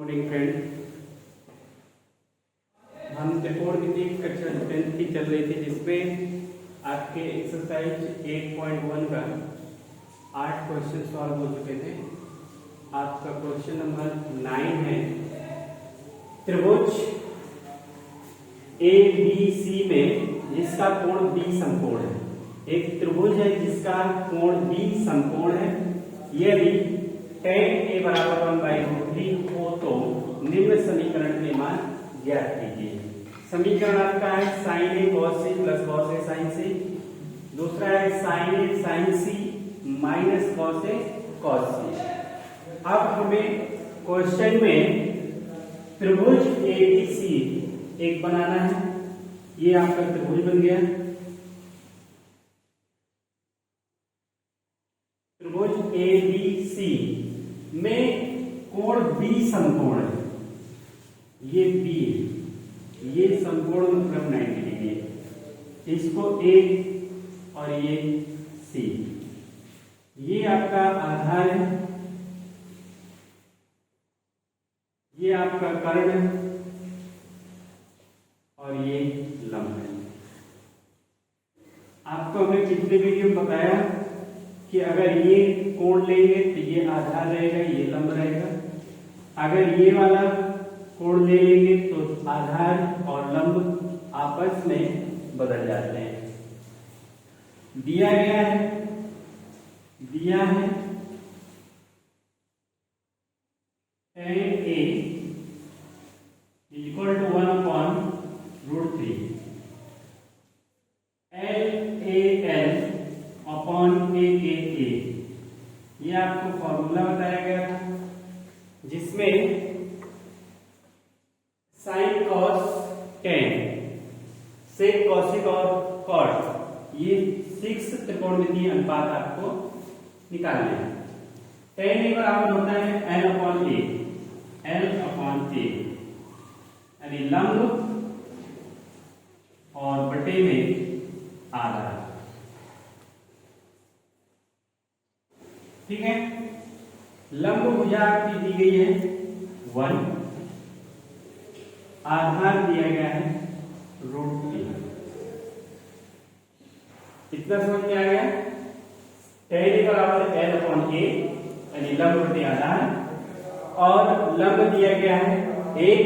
Morning friend, हम त्रिकोणमिति कक्षा 10th की चल रही थी, जिसमें आपके एक्सरसाइज 8.1 का 8 क्वेश्चन सॉल्व हो चुके थे। आपका क्वेश्चन नंबर 9 है। त्रिभुज ABC में जिसका कोण B समकोण है। एक त्रिभुज है जिसका कोण B समकोण है। यदि tan A बराबर 1/√3 हो तो निम्न समीकरण के मान ज्ञात कीजिए। समीकरण आपका है sin A cos C plus cos A sin C। दूसरा है sin A sin C minus cos A cos C। अब हमें क्वेश्चन में त्रिभुज ABC एक बनाना है। ये आपका त्रिभुज बन गया। त्रिभुज ABC में कोण B समकोण है। ये B है, ये समकोण मतलब 90 डिग्री है। इसको A और ये C, ये आपका आधार है, ये आपका कर्ण है और ये लंब है। आपको हमने पिछले वीडियो में बताया कि अगर ये कोण लेंगे तो ये आधार रहेगा, ये लंब रहेगा। अगर ये वाला कोण ले लेंगे तो आधार और लंब आपस में बदल जाते हैं। दिया गया है tan A equal to 1/√3 LAL upon AKA। ये आपको फॉर्मूला बताया गया था, जिसमें sine cos tan sec cosec और कॉट, ये 6 त्रिकोणमितीय अनुपात आपको निकालने हैं। tan A बराबर होता है L अपॉन A, यानी लंब और बटे में आधार। ठीक है, लंब भुजा आपकी दी गई है 1, आधार दिया गया है √3। इतना समझ में आ गया। tan A बराबर L अपॉन A, यानी लंब बटे आधार, और लंब दिया गया है 1,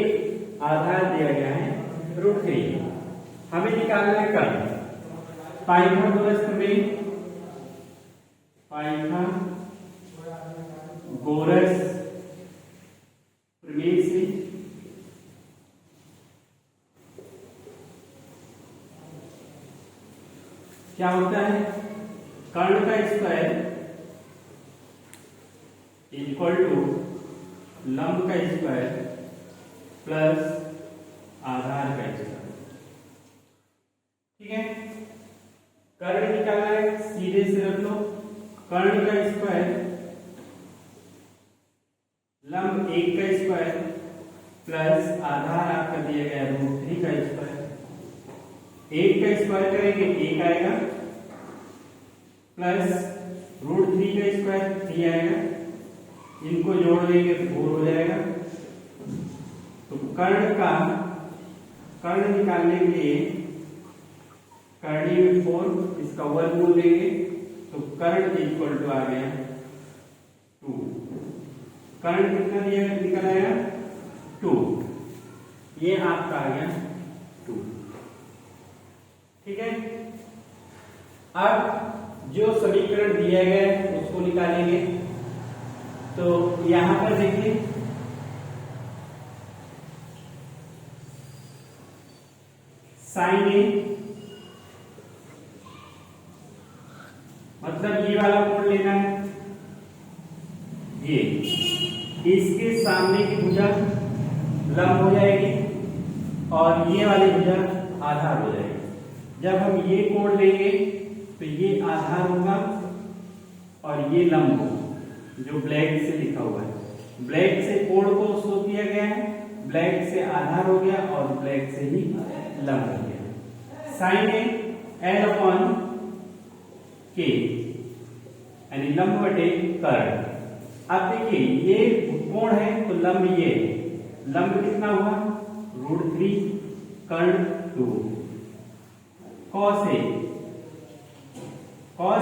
आधार दिया गया है √3। हमें निकालना है कर्ण। पाइथागोरस में पाइथागोरस प्रमेय से क्या होता है, कर्ण का स्क्वायर इक्वल टू लंब का स्क्वायर प्लस आधार का स्क्वायर। ठीक है, कर्ण निकालना है, सीधे से रख लो। कर्ण का स्क्वायर लंब 1 का स्क्वायर प्लस आधार आपका दिया गया √3 का स्क्वायर। 1 का स्क्वायर करेंगे 1 आएगा, प्लस √3 का स्क्वायर 3 आएगा। इनको जोड़ देंगे तो 4 हो जाएगा। तो कर्ण निकालने के लिए कर्णी में 4, इसका वर्गमूल लेंगे तो कर्ण इक्वल टू आ गया 2। कर्ण कितना दिया निकल आया 2, ये आपका आ गया 2। ठीक है, अब जो समीकरण दिया गया है उसको निकालेंगे। तो यहां पर देखिए, साइन A मतलब ये वाला कोण लेना है, ये इसके सामने की भुजा लंब हो जाएगी और ये वाली भुजा आधार हो जाएगी। जब हम ये कोण लेंगे तो ये आधार होगा और ये लंब होगा, जो ब्लैक से लिखा हुआ है। ब्लैक से कोण को शो किया गया है, ब्लैक से आधार हो गया और ब्लैक से ही लंब हो गया। Sine A L upon K, यानी लंब बटे कर्ण। अब देखिए, ये कोण है तो लंब ये, लंब कितना हुआ √3, कर्ण 2, कॉस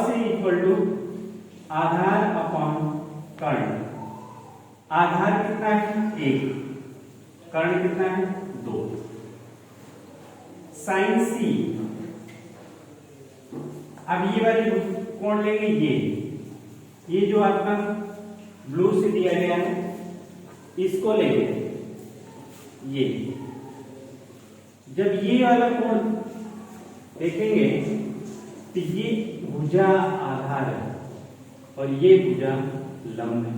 ए इक्वल टू आधार अपॉन कर्ण। आधार कितना है 1, कर्ण कितना है 2। साइन सी, अब ये वाली कोण लेंगे, ये जो आपका ब्लू से दिया गया है इसको लेंगे। ये जब ये वाला कोण देखेंगे तो ये भुजा आधार है और ये भुजा लंब है,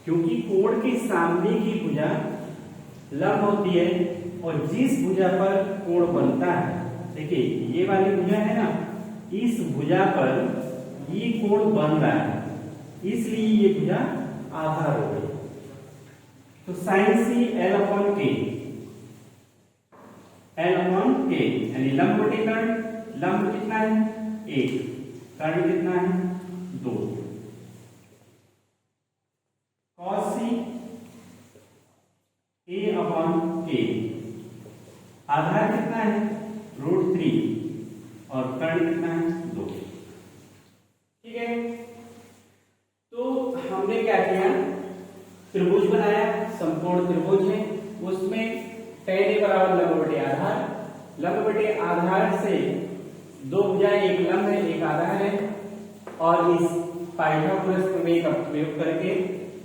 क्योंकि कोण के सामने की भुजा लंब होती है और जिस भुजा पर कोण बनता है, देखिए ये वाली भुजा है ना, इस भुजा पर ये कोण बन रहा है, इसलिए ये भुजा आधार हो गई। तो साइन सी L upon K, L upon K यानी लंब बटे कर्ण। लंब कितना है 1, कर्ण कितना है 2। Cosec A upon K, आधार कितना है √3 और कर्ण कितना है 2। ठीक है, तो हमने क्या किया, त्रिभुज बनाया, समकोण त्रिभुज है, उसमें tan A बराबर लंब बटे आधार, लंब बटे आधार से दो भुजाएं, एक लंब है एक आधार है, और इस पाइथागोरस प्रमेय का प्रयोग करके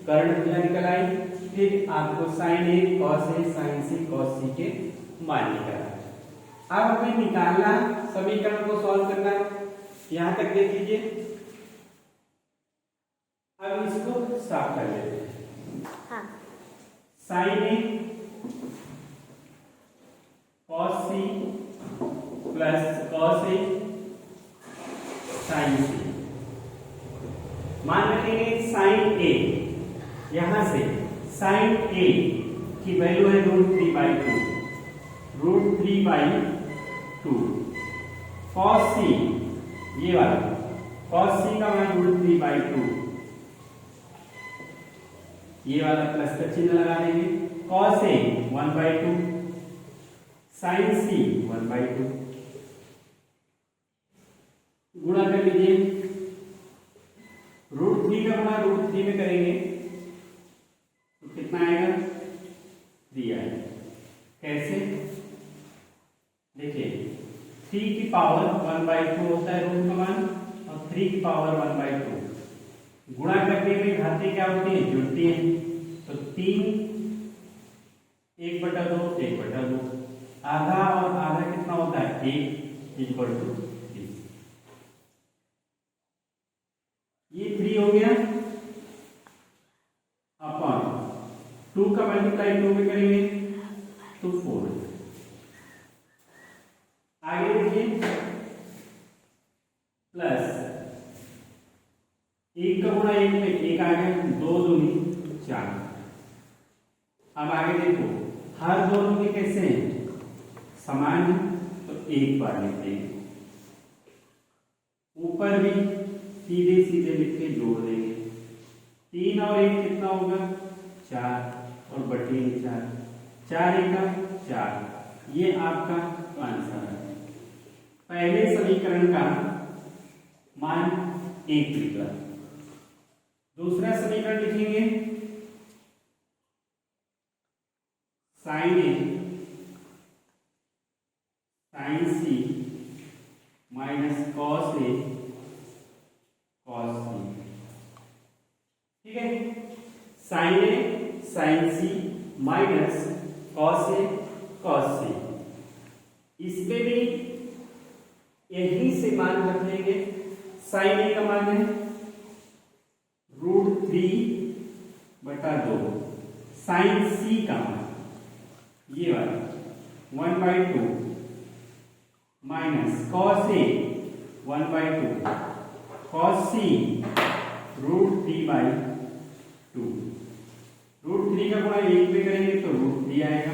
कर्ण भुजा निकल आई। फिर आपको sin A cos A sin C cos C के मान निकाला। अब हमें निकालना, समीकरण को सॉल्व करना है। यहां तक देख लीजिए, अब इसको साफ कर लेते हैं। हाँ। sin A cos C plus cos A sin C, मान रखेंगे sin A, यहां से sin A की वैल्यू है √3/2, √3/2। cos C, ये वाला cos C का मान √3/2, ये वाला प्लस का चिन्ह लगा देंगे। cos A 1/2, sin C 1/2, गुणा कर लीजिए। √3 का गुणा √3 में करेंगे तो कितना आएगा 3 आएगा। कैसे, देखिए 3 की पावर 1/2 होता है रूट का मान, और 3 की पावर 1/2 गुणा करने में घातें क्या होती है, जुड़ती है। तो 3 1/2 1/2, आधा और आधा कितना होता है 1 इक्वल टू 3। ये 3 हो गया अपॉन 2 का मल्टीप्लाई 2 में करेंगे तो 4। आगे देखिए प्लस 1 का गुणा 1 में 1 आ गया, 2 दूनी 4। अब आगे देखो, हर दोनों के कैसे हैं समान है, तो एक बार लिखते हैं, ऊपर भी सीधे सीधे लिख के जोड़ देंगे। 3 और 1 कितना होगा 4, और बटे 4, 4 1 4, ये आपका आंसर है। पहले समीकरण का मान 1 निकला। दूसरा समीकरण लिखेंगे, sin A sin C minus cos A cos C। ठीक है, sin A sin C minus cos A cos C, इसमें भी यही से मान रख लेंगे। sin A का मान है √3/2, sin C का मान ये वाला 1/2 minus cos A 1/2 cos C √3/2। √3 का गुणा 1 में करेंगे तो √3 आएगा,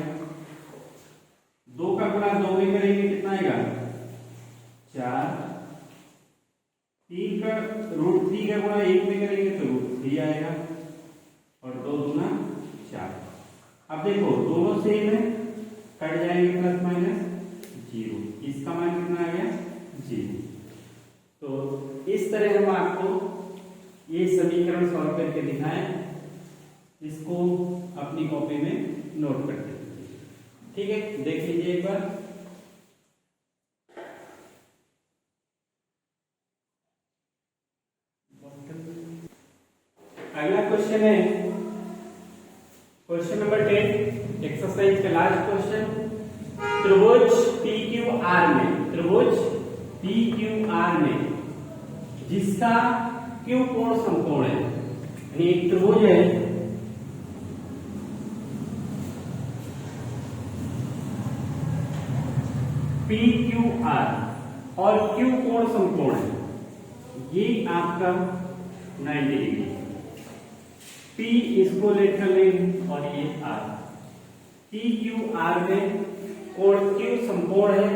2 का गुणा 2 में करेंगे कितना आएगा 4, 3 का √3 का गुणा 1 में करेंगे तो √3 आएगा, और 2 दूना 4। अब देखो दोनों सेम है, कट जाएंगे प्लस माइनस जीरो, इसका मान कितना आ गया जीरो। तो इस तरह हम आपको ये समीकरण सॉल्व करके दिखाएं, इसको अपनी कॉपी में नोट करते हैं। ठीक है, देख लीजिए एक बार। अगला क्वेश्चन है क्वेश्चन नंबर 10, एक्सरसाइज का लास्ट क्वेश्चन। त्रिभुज PQR में, त्रिभुज PQR में जिसका Q कोण समकोण है, यानी एक त्रिभुज है PQR और Q कोण समकोण है, ये आपका 90 डिग्री, P इसको लेकर लेंगे और ये R। PQR में कोण Q समकोण है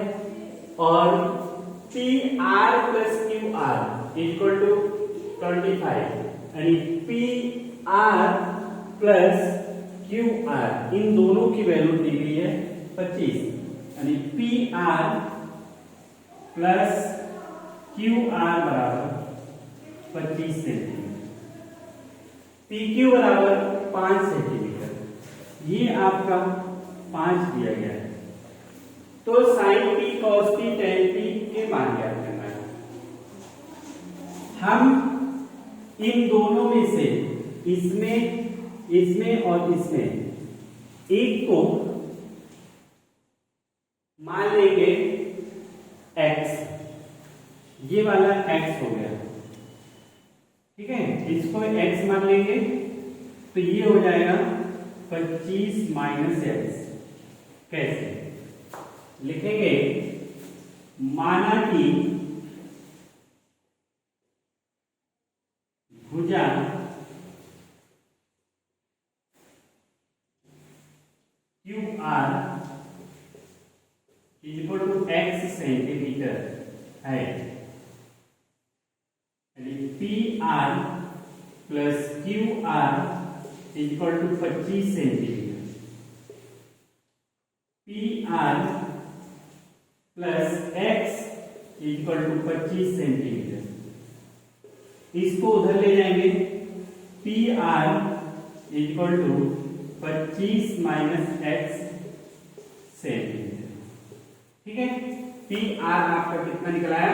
और PR plus QR equal to 25, यानी PR प्लस QR इन दोनों की वैल्यू दी गई है 25, यानी PR प्लस QR बराबर 25 सेंटीमीटर, PQ बराबर 5 सेंटीमीटर, ये आपका 5 दिया गया है। तो sin p cos p tan p के मान ज्ञात करना है। हम इन दोनों में से इसमें और इसमें एक को मान लेंगे x, ये वाला x हो गया, ठीक है, इसको x मान लेंगे तो ये हो जाएगा 25 माइनस x। कैसे लिखेंगे? माना कि भुजा QR equal to x centimetre है, यानी PR plus QR equal to 25 centimetre, PR plus x equal to 25 centimetre. इसको उधर ले जाएंगे, PR equal to 25 minus x centimetre, ठीक है। PR आपका कितना निकला है?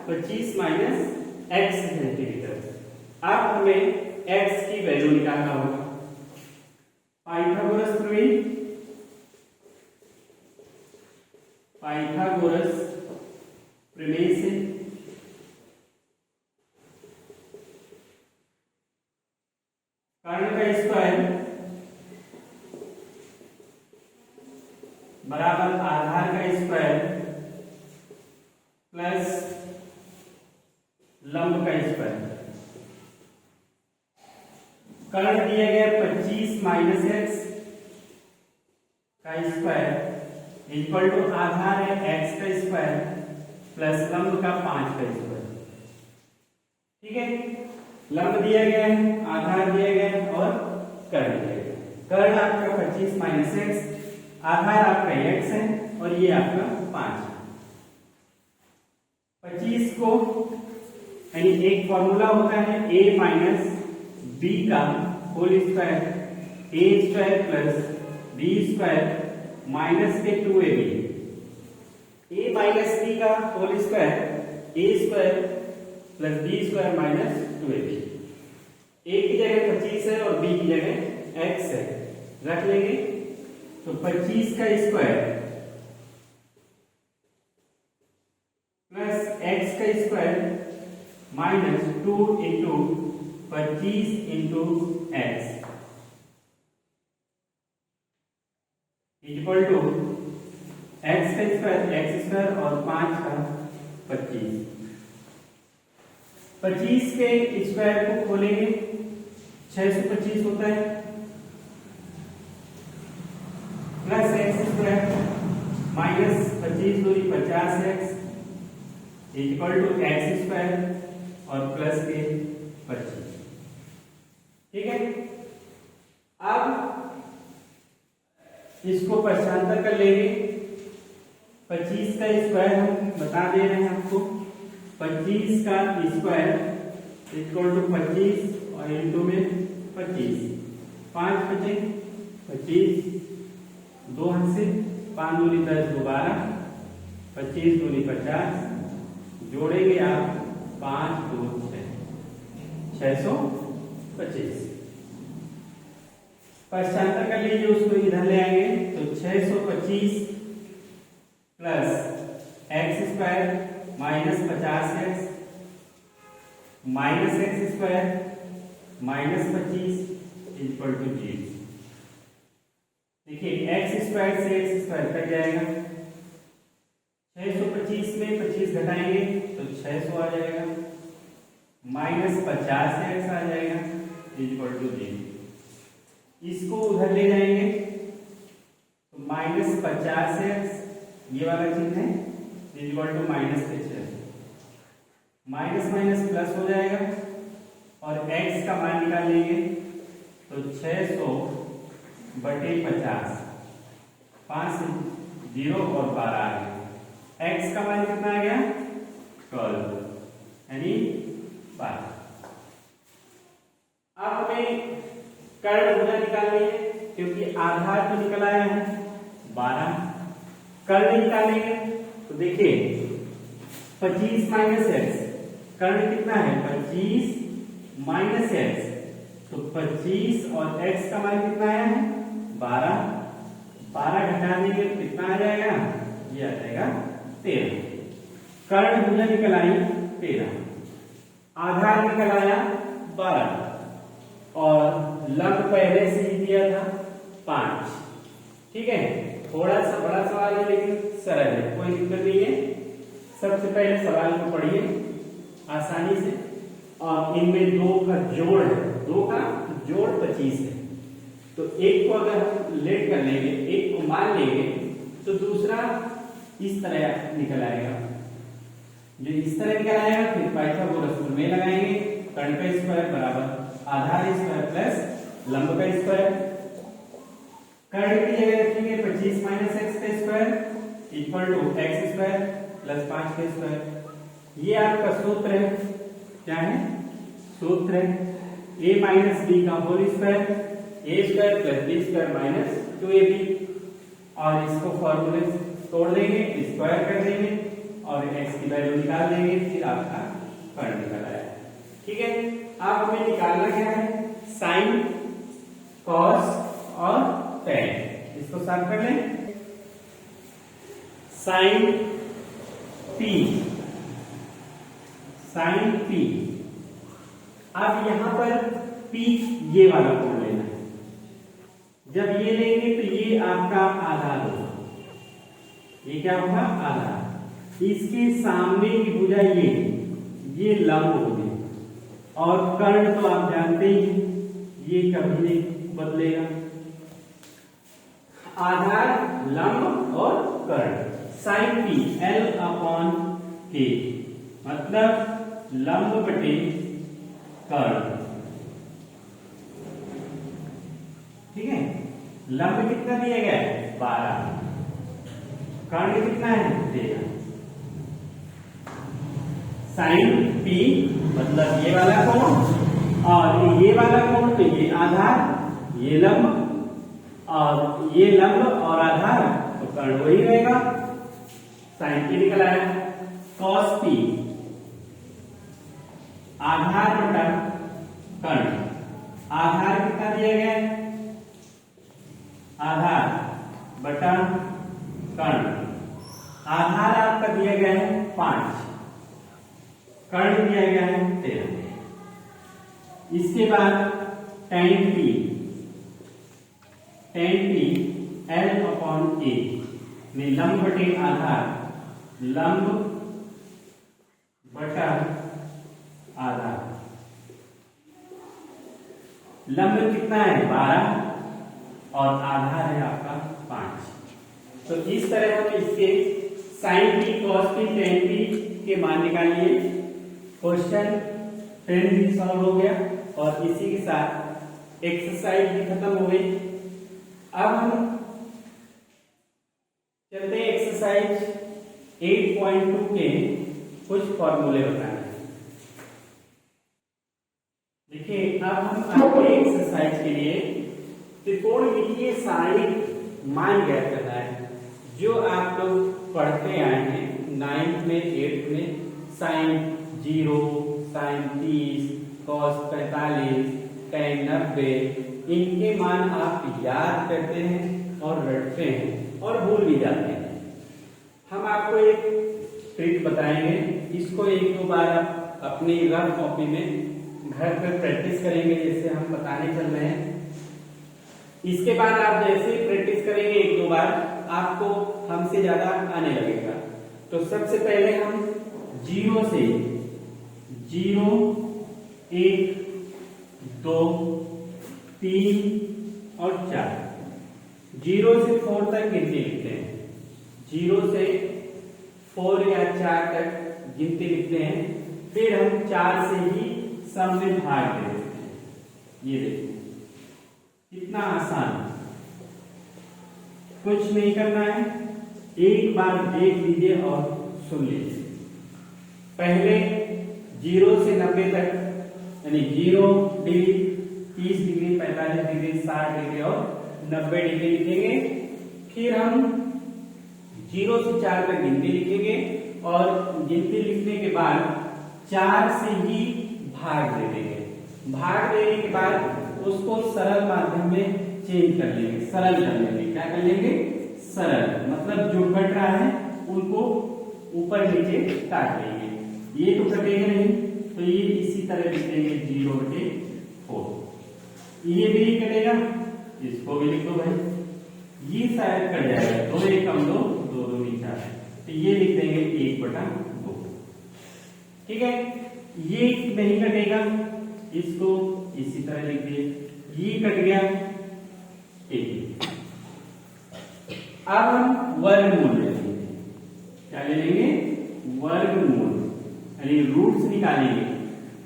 25 माइनस x सेंटीमीटर। अब हमें x की वैल्यू निकालना होगा। पाइथागोरस प्रमेय से कर्ण का स्क्वायर बराबर आधार का स्क्वायर प्लस लंब का स्क्वायर। कर्ण दिया गया 25 माइनस x का स्क्वायर इक्वल टू आधार है x का स्क्वायर प्लस लंब का 5 का स्क्वायर, ठीक है। लंब दिया गया है, आधार दिया गया है और कर्ण दिया गया है। कर्ण आपका 25 माइनस x, आधार आपका x है और ये आपका 5 है। 25 को यानी एक फॉर्मूला होता है a माइनस b का whole square, a square plus b square minus के 2ab। a माइनस b का whole square a square plus b square minus 2ab। a की जगह 25 है और b की जगह x है, रख लेंगे तो 25 का स्क्वायर प्लस x का square minus 2 into 25 into x equal to x का स्क्वायर और 5 का 25। 25 के स्क्वायर को खोलेंगे 625 होता है, प्लस एक्स स्क्वायर माइनस 25 दूरी 50x equal to X square और प्लस के 25, ठीक है। अब इसको पक्षांतर कर लेंगे। 25 का स्क्वायर हम बता दे रहे हैं आपको, 25 का स्क्वायर इक्वल टू 25 और इंटू में 25, 5 बचे 25, 2 हाथ से 5 दूनी 10, 12, 25 दूनी 50, जोड़ेंगे आप 5 2 6, 625। पक्षांतर कर लीजिए, उसको इधर ले आएंगे तो 625 plus X square minus 50x minus X square minus 25 equal to 0। देखिए एक्स स्क्वायर से एक्स स्क्वायर कट जाएगा, 625 में 25 घटाएंगे तो 600 आ जाएगा, माइनस 50x आ जाएगा इक्वल टू 0। इसको उधर ले जाएंगे तो माइनस 50x ये वाला चिन्ह है इक्वल टू माइनस के 6, माइनस माइनस प्लस हो जाएगा और x का मान निकाल लेंगे तो 600 बटे 50, 5 0 और 12 आ गया। x का मान कितना आ गया 12 यानी 12। अब हमें कर्ण भुजा निकालनी है क्योंकि आधार तो निकल आया है 12, कर्ण निकालेंगे तो देखिए 25 माइनस एक्स, कर्ण कितना है 25 माइनस एक्स, तो 25 और x का मान कितना आया है 12, 12 घटा देंगे तो कितना आ जाएगा, ये आ जाएगा 13। कर्ण भुजा निकल आई 13, आधार निकल आया 12 और लंब पहले से ही दिया था 5। ठीक है, थोड़ा सा बड़ा सवाल है लेकिन सरल है, कोई दिक्कत नहीं है। सबसे पहले सवाल को पढ़िए आसानी से, और इनमें 2 का जोड़ है, 2 का जोड़ 25 है, तो एक को अगर हम लेट कर लेंगे, एक को मान लेंगे तो दूसरा इस तरह निकल आएगा। जो इस तरह निकल आएगा फिर पाइथागोरस प्रमेय लगाएंगे, कर्ण का स्क्वायर बराबर आधार स्क्वायर प्लस लंब का स्क्वायर, कर्ण की जगह रखेंगे 25 माइनस एक्स का square equal to X square plus 5 का स्क्वायर। ये आपका सूत्र है, क्या है सूत्र है a माइनस बी का whole square, A square plus B square minus 2ab, और इसको फॉर्मूले तोड़ देंगे, स्क्वायर कर देंगे और x की वैल्यू निकाल देंगे, फिर आपका कर्ण निकल आएगा। ठीक है, अब हमें निकालना क्या है साइन, कॉस और tan। इसको साफ कर लें, साइन p, साइन p। अब यहां पर p ये वाला कोण लेना है, जब ये लेंगे तो ये आपका आधार होगा, ये क्या होगा आधार, इसके सामने की भुजा ये लंब होगी, और कर्ण तो आप जानते ही ये कभी नहीं बदलेगा, आधार लंब और कर्ण। Sine p L upon K मतलब लंब बटे कर्ण। ठीक है, लंब कितना दिया गया है 12, कर्ण कितना है 13। साइन p मतलब ये वाला कोण, और ये वाला कोण तो ये आधार, ये लंब, और ये लंब और आधार तो कर्ण वही रहेगा, साइन p निकल आया। कॉस p आधार बटा कर्ण, आधार कितना दिया गया है आधार बटा कर्ण, आधार आपका दिया गया है 5, कर्ण दिया गया है 13। इसके बाद tan p, tan p L upon A में लंब बटे आधार, लंब बटा आधार, लंब कितना है 12 और आधार है आपका 5। तो इस तरह हम इसके sine p, cos p, tan p के मान निकाल लिए। क्वेश्चन 10 भी सॉल्व हो गया और इसी के साथ एक्सरसाइज भी खत्म हो गई। अब हम एक्सरसाइज 8.2 के कुछ फॉर्मूले बताए। देखिए अब हम आपके एक्सरसाइज के लिए त्रिकोणमितीय साइन मान ज्ञात करना है। जो आप लोग पढ़ते आए हैं 9th में 8th में, साइन 0, साइन 30, कॉस 45, tan 90, इनके मान आप याद करते हैं और रटते हैं और भूल भी जाते हैं। हम आपको एक ट्रिक बताएंगे, इसको एक दो बार आप अपनी रफ कॉपी में घर पर प्रैक्टिस करेंगे जैसे हम बताने चल रहे हैं। इसके बाद आप जैसे ही प्रैक्टिस करेंगे एक दो बार, आपको हमसे ज्यादा आने लगेगा। तो सबसे पहले हम 0 से 0, 1, 2, 3 और 4, 0 से 4 तक गिनती लिखते हैं। 0 से 4 या 4 तक गिनती लिखते हैं, फिर हम 4 से ही सब में भाग दे देते हैं। ये देखिए कितना आसान, कुछ नहीं करना है, एक बार देख लीजिए और सुन लीजिए। पहले 0 से 90 तक यानी 0 डिग्री, 30 डिग्री, 45 डिग्री, 60 डिग्री और 90 डिग्री लिखेंगे। फिर हम 0 से 4 तक गिनती लिखेंगे और गिनती लिखने के बाद 4 से ही भाग दे देंगे। भाग देने के बाद उसको सरल माध्यम में चेंज कर लेंगे, सरल कर लेंगे। क्या कर लेंगे? सरल, मतलब जो कट रहा है उनको ऊपर नीचे काट लेंगे। ये तो कटेगा नहीं, तो ये इसी तरह लिख देंगे 0/4। ये भी नहीं कटेगा, इसको भी लिखो भाई। ये शायद कट जाएगा, 2 1 कम 2, 2 2 4, तो ये लिख देंगे 1/2। ठीक है, ये नहीं कटेगा, इसको इसी तरह लिख दिए। ये कट गया, एक। अब हम वर्गमूल ले लेंगे। क्या ले लेंगे? वर्गमूल, यानी रूट्स निकालेंगे।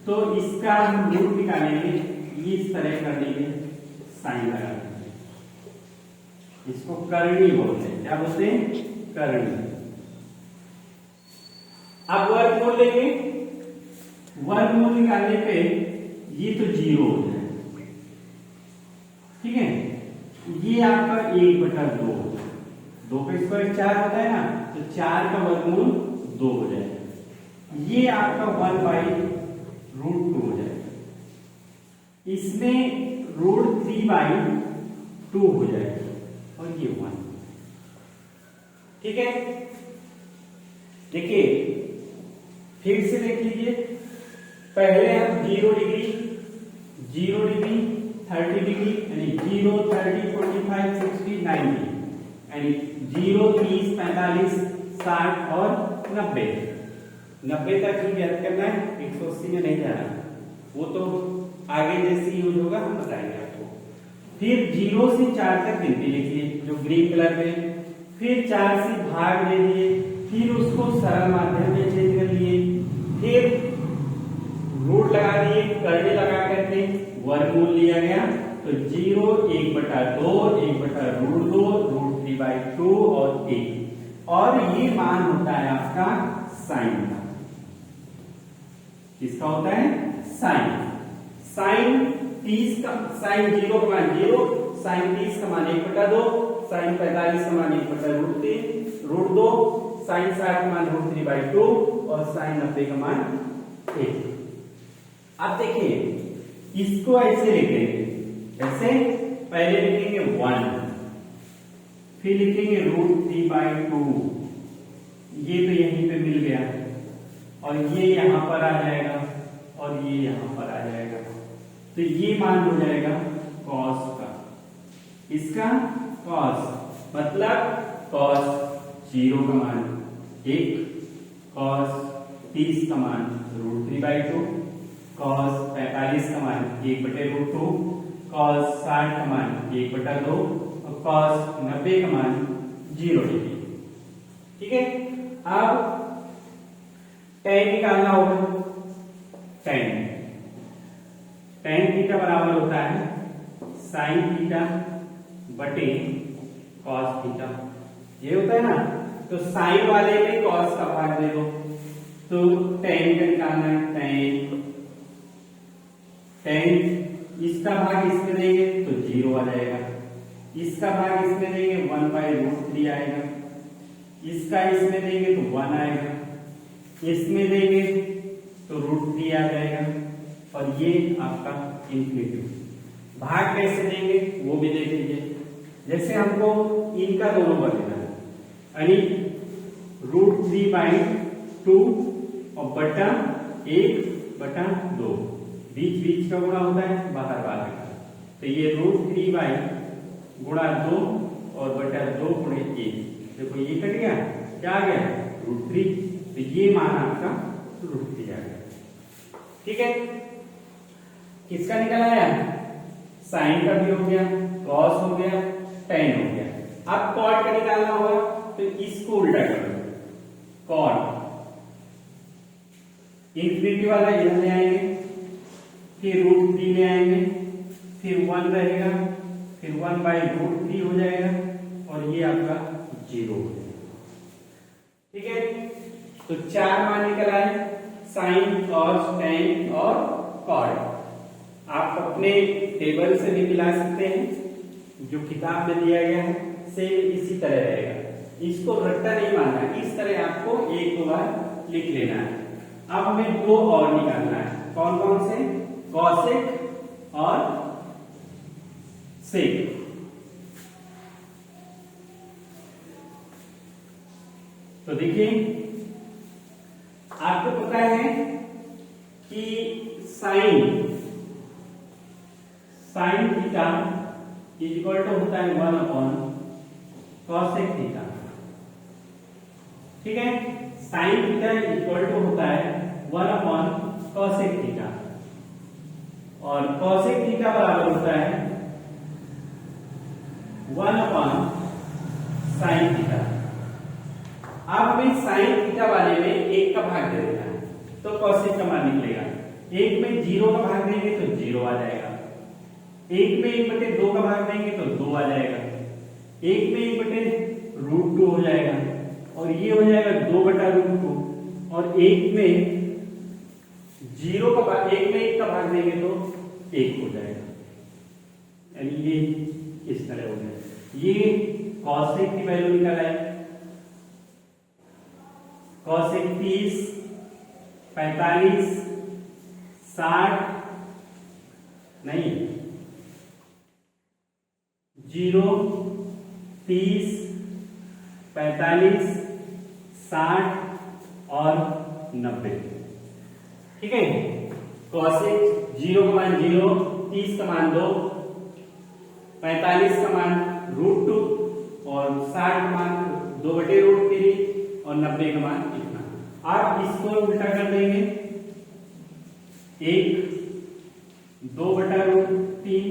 तो इसका हम रूट निकालेंगे, ये इस तरह कर देंगे, साइन लगा देंगे। इसको करनी बोलते हैं। क्या बोलते हैं? करनी। अब वर्गमूल लेंगे, वर्गमूल निकालने पे ये तो 0 हो जाए। ठीक है, ये आपका 1/2, 2 का स्क्वायर 4 होता है ना, तो 4 का वर्गमूल 2 हो जाएगा। ये आपका 1/√2 हो जाएगा। इसमें √3/2 हो जाएगा और ये 1। ठीक है, देखिए फिर से देख लीजिए। पहले हम 0 डिग्री, 30 डिग्री, यानी 0, 30, 45, 60, 90, यानी 0, 30, 45, 60 और 90। 90 तक ही याद करना है, 180 में नहीं जाना, वो तो आगे जैसे यूज होगा हम बताएंगे आपको। फिर 0 से 4 तक गिनती लिखिए, जो ग्रीन कलर में, फिर 4 से भाग दे दिए, फिर उसको सरल माध्यम में चेंज कर लिए, फिर रूट लगा दिए, करने लगा करके वर्गमूल लिया गया। तो 0, 1/2, 1/√2, √3/2 और 1। और ये मान होता है आपका साइन का। किसका होता है? साइन। साइन 30 का, साइन 0 का मान 0, साइन 30 का मान 1/2, साइन 45 का मान 1/√2, साइन 60 का मान √3/2 और साइन 90 का मान 1। अब देखिए इसको ऐसे लिखेंगे, ऐसे पहले लिखेंगे 1, फिर लिखेंगे √3/2, ये तो यहीं पे मिल गया और ये यहां पर आ जाएगा और ये यहां पर आ जाएगा। तो ये मान हो जाएगा कॉस का, इसका कॉस, मतलब कॉस 0 का मान 1, कॉस 30 का मान √3/2, कॉस 45 का मान 1/√2, कॉस 60 का मान 1/2 और कॉस 90 का मान 0 डिग्री। ठीक है, अब tan निकालना होगा। tan थीटा बराबर होता है sin थीटा बटे cos थीटा। ये होता है ना, तो साइन वाले में कॉस का भाग दे दो, तो टेन का निकालना है, टेन इसका भाग इसमें देंगे तो 0 आ जाएगा, इसका भाग इसमें देंगे 1/√3 आएगा, इसका इसमें देंगे तो 1 आएगा, इसमें देंगे तो √3 आ जाएगा, और ये आपका इंफिनिटी। भाग कैसे देंगे वो भी देख लीजिए। जैसे हमको इनका दोनों का लेना है, यानी √3/2 और बटा 1/2, बीच बीच का गुणा होता है बाहर बाहर का, तो ये √3 गुणा 2 और बटा 2 गुणे 1, देखो ये कट गया, क्या आ गया √3, तो ये मान आपका √3 आ गया। ठीक है, किसका निकल आया, साइन का भी हो गया, कॉस हो गया, टेन हो गया। अब कॉट का निकालना होगा, तो इसको उल्टा कर लो, कॉट इंफिनिटी वाला इधर ले आएंगे, फिर √3 ले आएंगे, फिर 1 रहेगा, फिर 1/√3 हो जाएगा, और ये आपका 0 हो जाएगा। ठीक है, तो 4 मान निकल आए, साइन, कॉस, टेन और कॉट। आप अपने टेबल से भी मिला सकते हैं, जो किताब में दिया गया है सेम इसी तरह रहेगा, इसको रट्टा नहीं मानना, इस तरह आपको 1-2 बार लिख लेना है। अब हमें 2 और निकालना है, कौन कौन से, कॉसेक और सेक। तो देखिए आपको पता है कि sine theta is equal to होता है 1/cosec थीटा। ठीक है, sine theta is equal to होता है 1/cosec थीटा, और cosec थीटा बराबर होता है 1/sin थीटा। अब हमें साइन थीटा वाले में 1 का भाग दे देना है, तो cosec का मान निकलेगा, 1 में 0 का भाग देंगे तो 0 आ जाएगा, 1 में 1/2 का भाग देंगे तो 2 आ जाएगा, 1 में 1/√2 हो जाएगा, और ये हो जाएगा 2/√2, और 1 में 1 का भाग देंगे तो 1 हो जाएगा, यानी ये इस तरह हो गया। ये cosec की वैल्यू निकल आए, cosec 30, 45, 60 नहीं 0, 30, 45, 60 और 90। ठीक है, cosec 0 का मान 0, 30 का मान 2, 45 का मान √2 और 60 का मान 2/√3 और 90 का मान इतना। आप इसको उल्टा कर देंगे, 1 2/√3,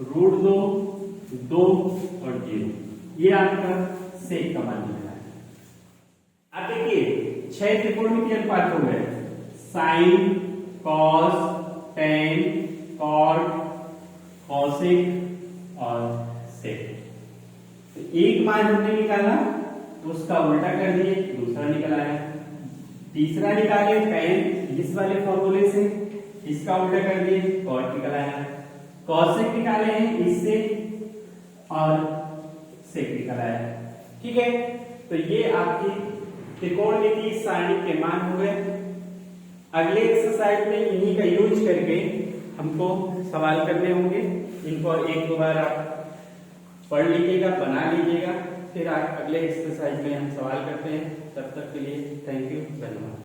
√2, 2 और 0, ये आपका सेक का मान निकला है। अब देखिए 6 त्रिकोणमितीय अनुपात हो गए, sine, cos, tan, cot, cosec और सेक। तो एक मान हमने निकाला, उसका उल्टा कर दिए, दूसरा निकल आया, तीसरा निकाले टेन इस वाले फॉर्मूले से, इसका उल्टा कर दिए, कॉट निकल आया, कॉसेक निकाले हैं इससे, और सेक निकल आया। ठीक है, तो ये आपकी त्रिकोणमितीय सारणी के मान हो गए। अगले एक्सरसाइज में इन्हीं का यूज करके हमको सवाल करने होंगे, इनको 1-2 बार आप पढ़ लीजिएगा, बना लीजिएगा, फिर अगले एक्सरसाइज में हम सवाल करते हैं। तब तक के लिए थैंक यू, धन्यवाद।